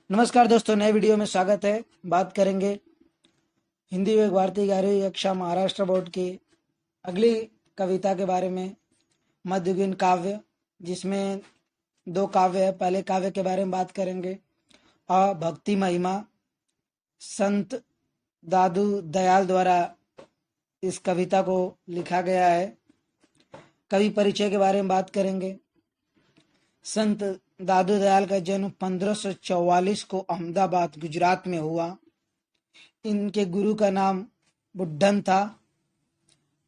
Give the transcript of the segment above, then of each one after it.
नमस्कार दोस्तों, नए वीडियो में स्वागत है। बात करेंगे हिंदी विभाग भारतीय 11वीं कक्षा महाराष्ट्र बोर्ड की अगली कविता के बारे में। मध्ययुगीन काव्य, जिसमें दो काव्य है। पहले काव्य के बारे में बात करेंगे। भक्ति महिमा, संत दादू दयाल द्वारा इस कविता को लिखा गया है। कवि परिचय के बारे में बात करेंगे। संत दादू दयाल का जन्म 1544 को अहमदाबाद गुजरात में हुआ। इनके गुरु का नाम बुड्ढन था।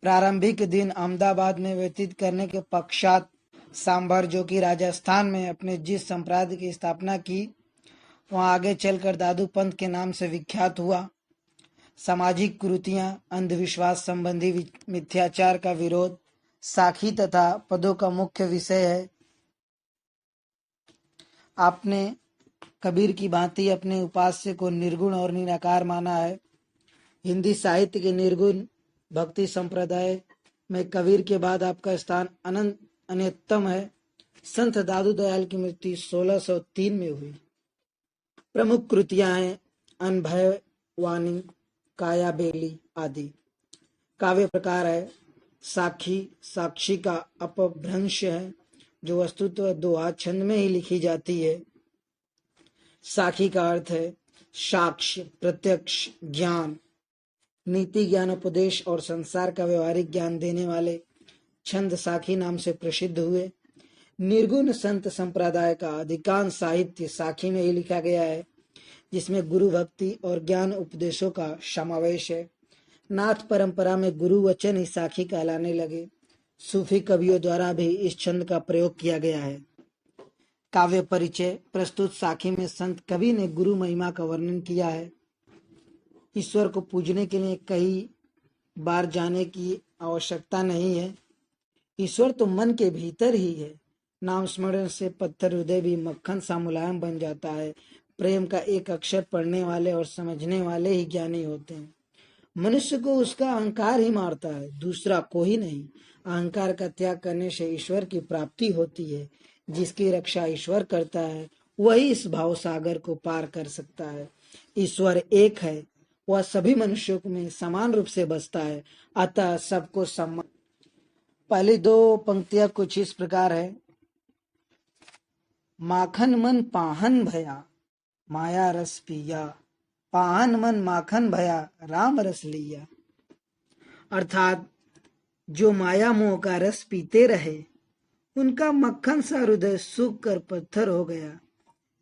प्रारंभिक दिन अहमदाबाद में व्यतीत करने के पश्चात सांभर, जो कि राजस्थान में अपने जिस संप्रदाय की स्थापना की, वहां आगे चलकर दादू पंथ के नाम से विख्यात हुआ। सामाजिक कुरीतियां, अंधविश्वास संबंधी मिथ्याचार का विरोध साखी तथा पदों का मुख्य विषय है। आपने कबीर की भांति अपने उपास्य को निर्गुण और निराकार माना है। हिंदी साहित्य के निर्गुण भक्ति संप्रदाय में कबीर के बाद आपका स्थान अनंत अन्यतम है। संत दादू दयाल की मृत्यु 1603 में हुई। प्रमुख कृतियां हैं अनभय वाणी, काया बेली आदि। काव्य प्रकार है साखी। साक्षी का अपभ्रंश है, जो वस्तुतः दोहा छंद में ही लिखी जाती है। साखी का अर्थ है साक्ष्य, प्रत्यक्ष ज्ञान, नीति ज्ञान, उपदेश और संसार का व्यवहारिक ज्ञान देने वाले छंद साखी नाम से प्रसिद्ध हुए। निर्गुण संत संप्रदाय का अधिकांश साहित्य साखी में ही लिखा गया है, जिसमें गुरु भक्ति और ज्ञान उपदेशों का समावेश है। नाथ परंपरा में गुरु वचन ही साखी कहलाने लगे। सूफी कवियों द्वारा भी इस छंद का प्रयोग किया गया है। काव्य परिचय। प्रस्तुत साखी में संत कवि ने गुरु महिमा का वर्णन किया है। ईश्वर को पूजने के लिए कई बार जाने की आवश्यकता नहीं है। ईश्वर तो मन के भीतर ही है। नाम स्मरण से पत्थर हृदय भी मक्खन सा मुलायम बन जाता है। प्रेम का एक अक्षर पढ़ने वाले और समझने वाले ही ज्ञानी होते हैं। मनुष्य को उसका अहंकार ही मारता है, दूसरा कोई नहीं। अहंकार का त्याग करने से ईश्वर की प्राप्ति होती है। जिसकी रक्षा ईश्वर करता है, वही इस भाव सागर को पार कर सकता है। ईश्वर एक है, वह सभी मनुष्यों में समान रूप से बसता है, अतः सबको समान। पहली दो पंक्तियां कुछ इस प्रकार है। माखन मन पाहन भया, माया रस पिया, पाहन मन माखन भया, राम रस लिया। अर्थात जो माया मोह का रस पीते रहे, उनका मक्खन सा हृदय सूख कर पत्थर हो गया,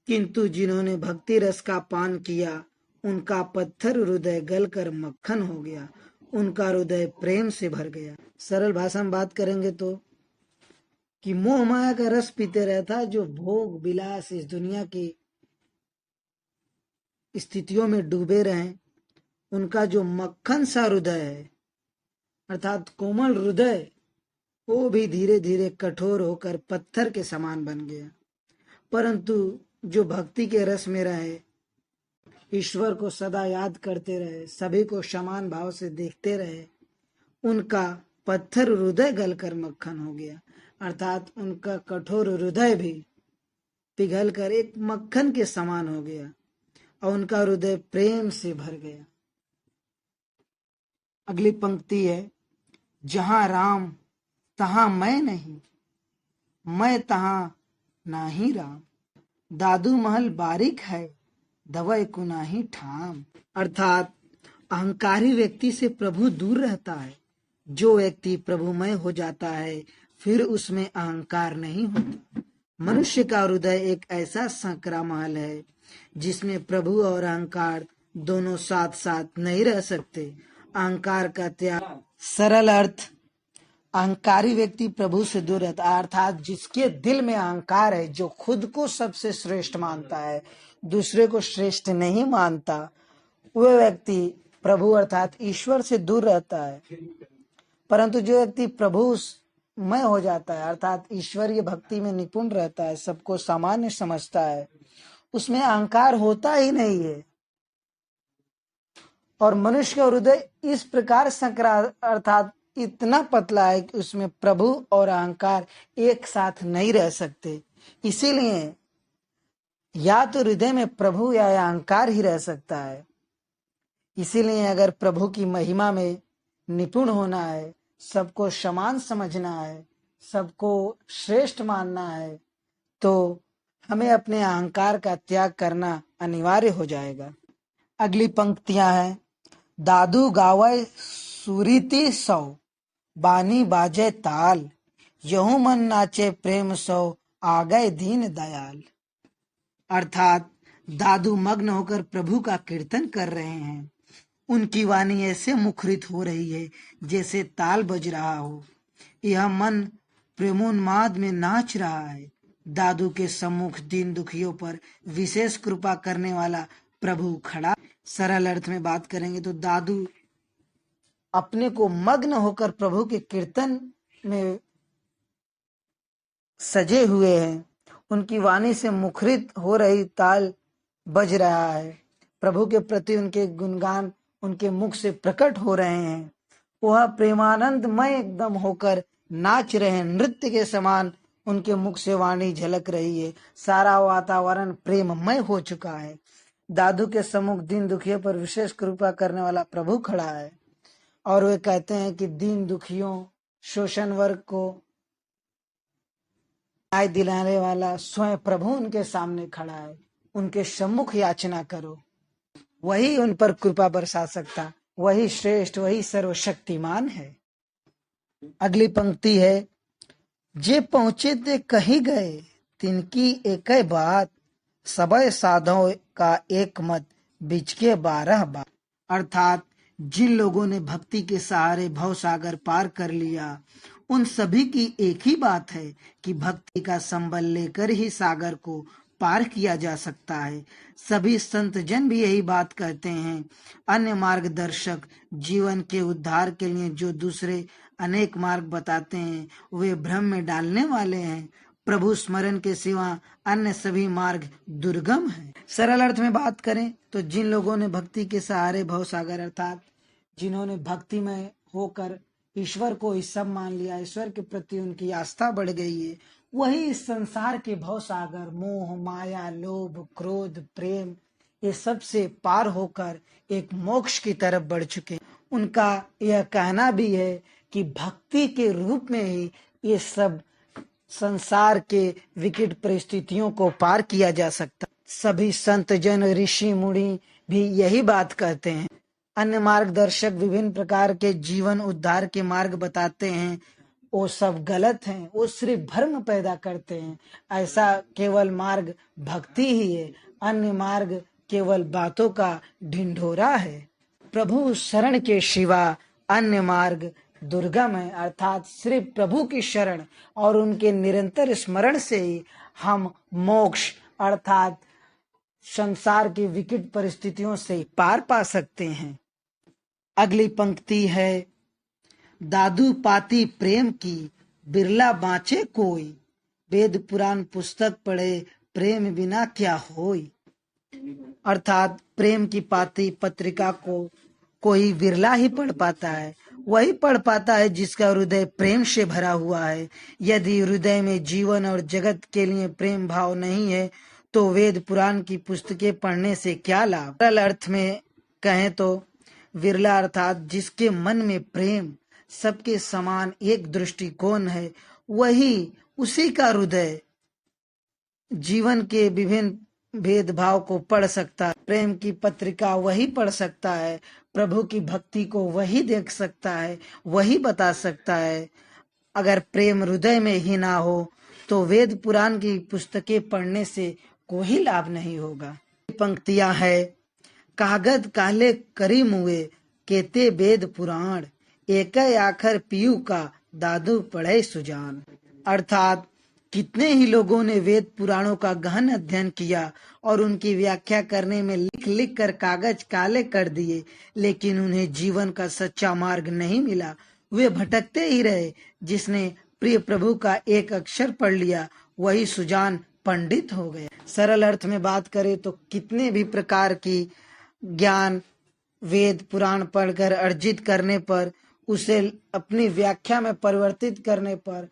किंतु जिन्होंने भक्ति रस का पान किया, उनका पत्थर हृदय गलकर मक्खन हो गया, उनका हृदय प्रेम से भर गया। सरल भाषा में बात करेंगे तो कि मोह माया का रस पीते रहता, जो भोग विलास इस दुनिया की स्थितियों में डूबे रहे, उनका जो मक्खन सा हृदय है, अर्थात कोमल हृदय, वो भी धीरे धीरे कठोर होकर पत्थर के समान बन गया। परंतु जो भक्ति के रस में रहे, ईश्वर को सदा याद करते रहे, सभी को समान भाव से देखते रहे, उनका पत्थर हृदय गलकर मक्खन हो गया। अर्थात उनका कठोर हृदय भी पिघलकर एक मक्खन के समान हो गया और उनका हृदय प्रेम से भर गया। अगली पंक्ति है, जहां राम तहां मैं नहीं, मैं तहां नाही राम, दादू महल बारिक है, दवय कुनाही ठाम। अर्थात अहंकारी व्यक्ति से प्रभु दूर रहता है। जो व्यक्ति प्रभुमय हो जाता है, फिर उसमें अहंकार नहीं होता। मनुष्य का हृदय एक ऐसा संकरा महल है, जिसमें प्रभु और अहंकार दोनों साथ साथ नहीं रह सकते। अहंकार का त्याग। सरल अर्थ, अहंकारी व्यक्ति प्रभु से दूर रहता है, अर्थात जिसके दिल में अहंकार है, जो खुद को सबसे श्रेष्ठ मानता है, दूसरे को श्रेष्ठ नहीं मानता, वह व्यक्ति प्रभु अर्थात ईश्वर से दूर रहता है। परंतु जो व्यक्ति प्रभु मय हो जाता है, अर्थात ईश्वरीय भक्ति में निपुण रहता है, सबको सामान्य समझता है, उसमें अहंकार होता ही नहीं है। और मनुष्य का हृदय इस प्रकार संकरा अर्थात इतना पतला है कि उसमें प्रभु और अहंकार एक साथ नहीं रह सकते। इसीलिए या तो हृदय में प्रभु या अहंकार ही रह सकता है। इसीलिए अगर प्रभु की महिमा में निपुण होना है, सबको समान समझना है, सबको श्रेष्ठ मानना है, तो हमें अपने अहंकार का त्याग करना अनिवार्य हो जाएगा। अगली पंक्तियां हैं, दादू गावे सुरीति सौ, बानी बाजे ताल, यहू मन नाचे प्रेम सौ, आ गए दीन दयाल। अर्थात दादू मग्न होकर प्रभु का कीर्तन कर रहे हैं। उनकी वाणी ऐसे मुखरित हो रही है जैसे ताल बज रहा हो। यह मन प्रेमोन्माद में नाच रहा है। दादू के सम्मुख दीन दुखियों पर विशेष कृपा करने वाला प्रभु खड़ा। सरल अर्थ में बात करेंगे तो दादू अपने को मग्न होकर प्रभु के कीर्तन में सजे हुए हैं। उनकी वाणी से मुखरित हो रही ताल बज रहा है। प्रभु के प्रति उनके गुणगान उनके मुख से प्रकट हो रहे हैं। वह प्रेमानंदमय एकदम होकर नाच रहे हैं। नृत्य के समान उनके मुख से वाणी झलक रही है। सारा वातावरण प्रेममय हो चुका है। दादू के सम्मुख दीन दुखियों पर विशेष कृपा करने वाला प्रभु खड़ा है और वे कहते हैं कि दीन दुखियों, शोषण वर्ग को न्याय दिलाने वाला स्वयं प्रभु उनके सामने खड़ा है। उनके सम्मुख याचना करो, वही उन पर कृपा बरसा सकता, वही श्रेष्ठ, वही सर्वशक्तिमान है। अगली पंक्ति है, जे पहुंचे ते कहीं गए, तिनकी एक बात, सबय साधो का एक मत, बीच के 12 बात। अर्थात जिन लोगों ने भक्ति के सहारे भव सागर पार कर लिया, उन सभी की एक ही बात है कि भक्ति का संबल लेकर ही सागर को पार किया जा सकता है। सभी संत जन भी यही बात कहते हैं। अन्य मार्गदर्शक जीवन के उद्धार के लिए जो दूसरे अनेक मार्ग बताते हैं, वे भ्रम में डालने वाले हैं। प्रभु स्मरण के सिवा अन्य सभी मार्ग दुर्गम है। सरल अर्थ में बात करें तो जिन लोगों ने भक्ति के सहारे भव सागर अर्थात जिन्होंने भक्ति में होकर ईश्वर को ही सब मान लिया, ईश्वर के प्रति उनकी आस्था बढ़ गई है, वही इस संसार के भव सागर मोह, माया, लोभ, क्रोध, प्रेम ये सब से पार होकर एक मोक्ष की तरफ बढ़ चुके। उनका यह कहना भी है कि भक्ति के रूप में ही ये सब संसार के विकट परिस्थितियों को पार किया जा सकता। सभी संत जन, ऋषि मुनि भी यही बात कहते हैं। अन्य मार्गदर्शक विभिन्न प्रकार के जीवन उद्धार के मार्ग बताते हैं, वो सब गलत हैं, वो सिर्फ भ्रम पैदा करते हैं। ऐसा केवल मार्ग भक्ति ही है, अन्य मार्ग केवल बातों का ढिंढोरा है। प्रभु शरण के सिवा अन्य मार्ग दुर्गम है। अर्थात सिर्फ प्रभु की शरण और उनके निरंतर स्मरण से ही हम मोक्ष अर्थात संसार की विकट परिस्थितियों से पार पा सकते हैं। अगली पंक्ति है, दादू पाती प्रेम की, बिरला बाँचे कोई, वेद पुराण पुस्तक पढ़े, प्रेम बिना क्या होई। अर्थात प्रेम की पाती पत्रिका को कोई विरला ही पढ़ पाता है। वही पढ़ पाता है जिसका हृदय प्रेम से भरा हुआ है। यदि हृदय में जीवन और जगत के लिए प्रेम भाव नहीं है तो वेद पुराण की पुस्तकें पढ़ने से क्या लाभ। सरल अर्थ में कहें तो विरला अर्थात जिसके मन में प्रेम, सबके समान एक दृष्टिकोण है, वही उसी का हृदय जीवन के विभिन्न भेदभाव को पढ़ सकता है। प्रेम की पत्रिका वही पढ़ सकता है, प्रभु की भक्ति को वही देख सकता है, वही बता सकता है। अगर प्रेम हृदय में ही ना हो तो वेद पुराण की पुस्तकें पढ़ने से कोई लाभ नहीं होगा। पंक्तियां है, कागज काले करी मुए, केते वेद पुराण, एक आखर पीयू का, दादू पढ़े सुजान। अर्थात कितने ही लोगों ने वेद पुराणों का गहन अध्ययन किया और उनकी व्याख्या करने में लिख लिख कर कागज काले कर दिए, लेकिन उन्हें जीवन का सच्चा मार्ग नहीं मिला। वे भटकते ही रहे। जिसने प्रिय प्रभु का एक अक्षर पढ़ लिया वही सुजान पंडित हो गया। सरल अर्थ में बात करें तो कितने भी प्रकार की ज्ञान वेद पुराण पढ़कर अर्जित करने पर, उसे अपनी व्याख्या में परिवर्तित करने पर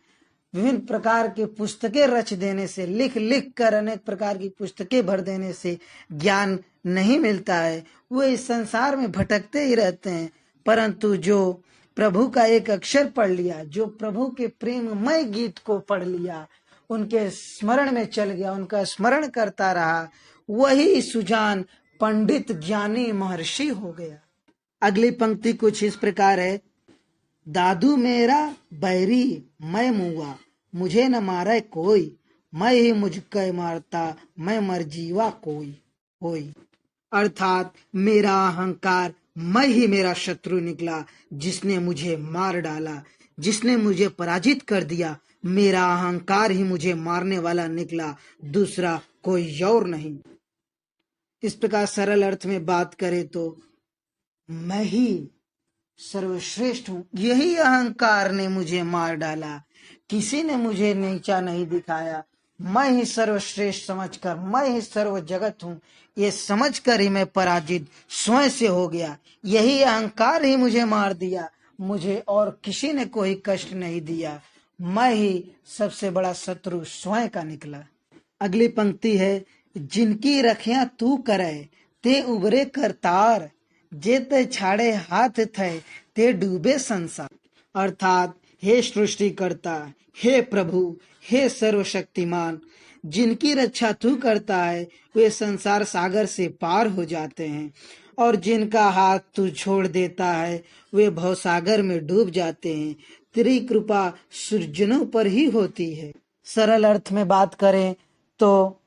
विभिन्न प्रकार की पुस्तकें रच देने से, लिख लिख कर अनेक प्रकार की पुस्तकें भर देने से ज्ञान नहीं मिलता है। वो इस संसार में भटकते ही रहते हैं। परंतु जो प्रभु का एक अक्षर पढ़ लिया, जो प्रभु के प्रेममय गीत को पढ़ लिया, उनके स्मरण में चल गया, उनका स्मरण करता रहा, वही सुजान पंडित ज्ञानी महर्षि हो गया। अगली पंक्ति कुछ इस प्रकार है। दादू मेरा बैरी मैं मुआ, मुझे न मारे कोई, मैं ही मुझको मारता, मैं मर जीवा कोई होई। अर्थात मेरा अहंकार, मैं ही मेरा शत्रु निकला, जिसने मुझे मार डाला, जिसने मुझे पराजित कर दिया। मेरा अहंकार ही मुझे मारने वाला निकला, दूसरा कोई और नहीं। इस प्रकार सरल अर्थ में बात करें तो मैं ही सर्वश्रेष्ठ हूँ, यही अहंकार ने मुझे मार डाला, किसी ने मुझे नीचा नहीं दिखाया। मैं ही सर्वश्रेष्ठ समझकर, मैं ही सर्व जगत हूँ, ये समझकर ही मैं पराजित स्वयं से हो गया। यही अहंकार ही मुझे मार दिया, मुझे और किसी ने कोई कष्ट नहीं दिया। मैं ही सबसे बड़ा शत्रु स्वयं का निकला। अगली पंक्ति है। जिनकी रखियां तू करे ते उबरे करतार, जे ते छाड़े हाथ थे ते डूबे संसार। अर्थात हे सृष्टिकर्ता, हे प्रभु, हे सर्वशक्तिमान, जिनकी रक्षा तू करता है वे संसार सागर से पार हो जाते हैं, और जिनका हाथ तू छोड़ देता है वे भवसागर में डूब जाते हैं। तेरी कृपा सज्जनों पर ही होती है। सरल अर्थ में बात करें तो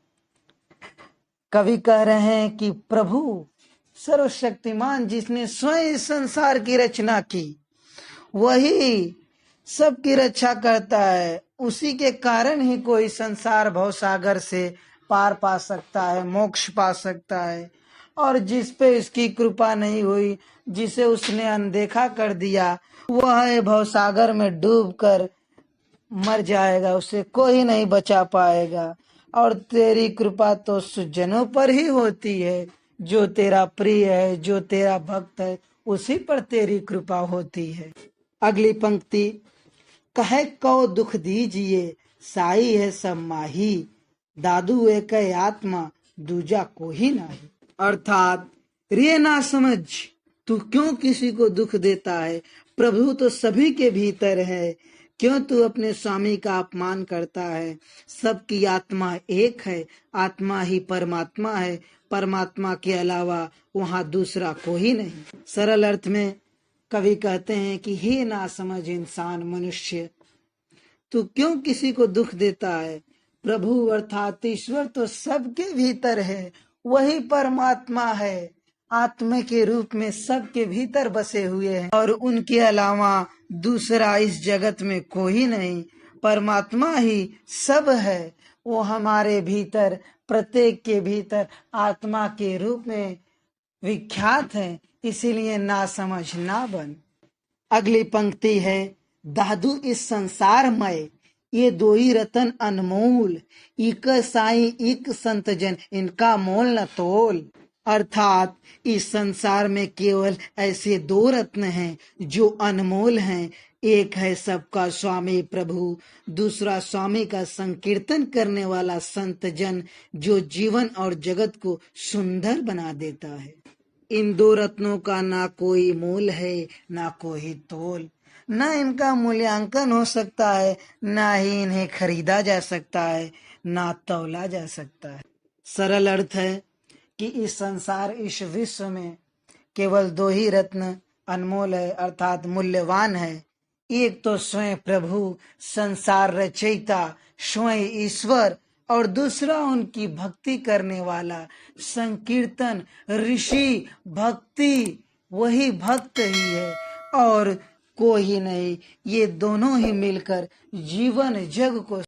कवि कह रहे हैं कि प्रभु सर्वशक्तिमान, जिसने स्वयं इस संसार की रचना की, वही सबकी रक्षा करता है। उसी के कारण ही कोई संसार भवसागर से पार पा सकता है, मोक्ष पा सकता है। और जिस पे इसकी कृपा नहीं हुई, जिसे उसने अनदेखा कर दिया, वह भवसागर में डूबकर मर जाएगा, उसे कोई नहीं बचा पाएगा। और तेरी कृपा तो सुजनों पर ही होती है, जो तेरा प्रिय है, जो तेरा भक्त है, उसी पर तेरी कृपा होती है। अगली पंक्ति। कहे को दुख दीजिए, साई है सब माही, दादू एक आत्मा दूजा को ही नहीं। अर्थात रे ना समझ, तू क्यों किसी को दुख देता है? प्रभु तो सभी के भीतर है, क्यों तू अपने स्वामी का अपमान करता है? सबकी आत्मा एक है, आत्मा ही परमात्मा है, परमात्मा के अलावा वहाँ दूसरा कोई नहीं। सरल अर्थ में कवि कहते हैं कि हे ना समझ इंसान मनुष्य, तू क्यों किसी को दुख देता है? प्रभु अर्थात ईश्वर तो सबके भीतर है, वही परमात्मा है, आत्मा के रूप में सबके भीतर बसे हुए हैं, और उनके अलावा दूसरा इस जगत में कोई नहीं। परमात्मा ही सब है, वो हमारे भीतर, प्रत्येक के भीतर आत्मा के रूप में विख्यात है, इसीलिए ना समझ ना बन। अगली पंक्ति है। दादू इस संसार में ये दो ही रतन अनमोल, इक साई इक संत जन, इनका मोल न तोल। अर्थात इस संसार में केवल ऐसे दो रत्न हैं जो अनमोल हैं। एक है सबका स्वामी प्रभु, दूसरा स्वामी का संकीर्तन करने वाला संत जन, जो जीवन और जगत को सुंदर बना देता है। इन दो रत्नों का ना कोई मोल है, ना कोई तोल, ना इनका मूल्यांकन हो सकता है, ना ही इन्हें खरीदा जा सकता है, ना तौला जा सकता है। सरल अर्थ है कि इस संसार, इस विश्व में केवल दो ही रत्न अनमोल है, अर्थात मूल्यवान है। एक तो स्वयं प्रभु संसार रचयिता, स्वयं ईश्वर, और दूसरा उनकी भक्ति करने वाला संकीर्तन ऋषि, भक्ति, वही भक्त ही है और कोई नहीं। ये दोनों ही मिलकर जीवन जग को